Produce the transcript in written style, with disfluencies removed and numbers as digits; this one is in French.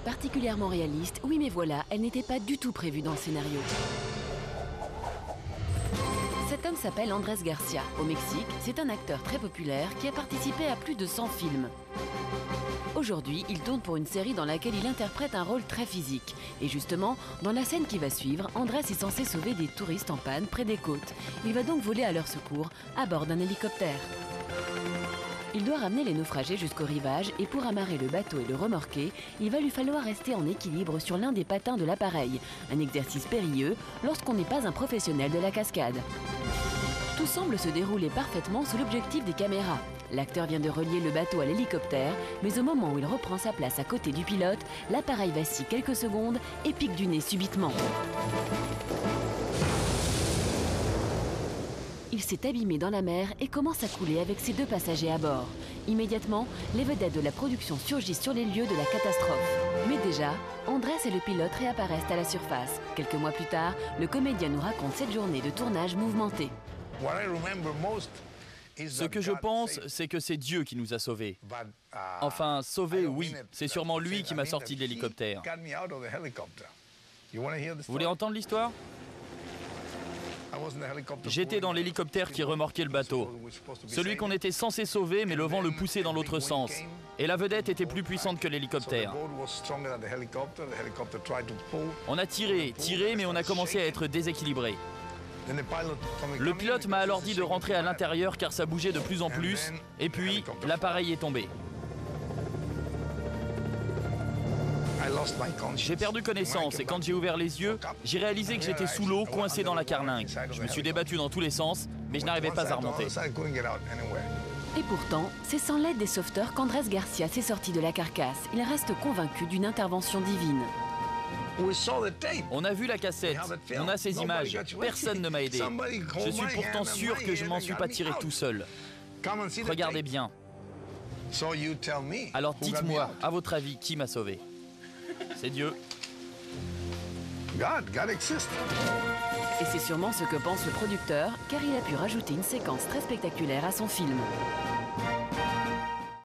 Particulièrement réaliste, oui mais voilà, elle n'était pas du tout prévue dans le scénario. Cet homme s'appelle Andrés Garcia. Au Mexique, c'est un acteur très populaire qui a participé à plus de 100 films. Aujourd'hui, il tourne pour une série dans laquelle il interprète un rôle très physique. Et justement, dans la scène qui va suivre, Andrés est censé sauver des touristes en panne près des côtes. Il va donc voler à leur secours à bord d'un hélicoptère. Il doit ramener les naufragés jusqu'au rivage et pour amarrer le bateau et le remorquer, il va lui falloir rester en équilibre sur l'un des patins de l'appareil. Un exercice périlleux lorsqu'on n'est pas un professionnel de la cascade. Tout semble se dérouler parfaitement sous l'objectif des caméras. L'acteur vient de relier le bateau à l'hélicoptère, mais au moment où il reprend sa place à côté du pilote, l'appareil vacille quelques secondes et pique du nez subitement. Il s'est abîmé dans la mer et commence à couler avec ses 2 passagers à bord. Immédiatement, les vedettes de la production surgissent sur les lieux de la catastrophe. Mais déjà, Andrés et le pilote réapparaissent à la surface. Quelques mois plus tard, le comédien nous raconte cette journée de tournage mouvementée. Ce que je pense, c'est que c'est Dieu qui nous a sauvés. Enfin, sauvés, oui. C'est sûrement lui qui m'a sorti de l'hélicoptère. Vous voulez entendre l'histoire ? J'étais dans l'hélicoptère qui remorquait le bateau. Celui qu'on était censé sauver, mais le vent le poussait dans l'autre sens. Et la vedette était plus puissante que l'hélicoptère. On a tiré, mais on a commencé à être déséquilibré. Le pilote m'a alors dit de rentrer à l'intérieur car ça bougeait de plus en plus, et puis l'appareil est tombé. J'ai perdu connaissance et quand j'ai ouvert les yeux, j'ai réalisé que j'étais sous l'eau, coincé dans la carlingue. Je me suis débattu dans tous les sens, mais je n'arrivais pas à remonter. Et pourtant, c'est sans l'aide des sauveteurs qu'Andrés Garcia s'est sorti de la carcasse. Il reste convaincu d'une intervention divine. On a vu la cassette, on a ces images, personne ne m'a aidé. Je suis pourtant sûr que je m'en suis pas tiré tout seul. Regardez bien. Alors dites-moi, à votre avis, qui m'a sauvé? C'est Dieu. Et c'est sûrement ce que pense le producteur, car il a pu rajouter une séquence très spectaculaire à son film.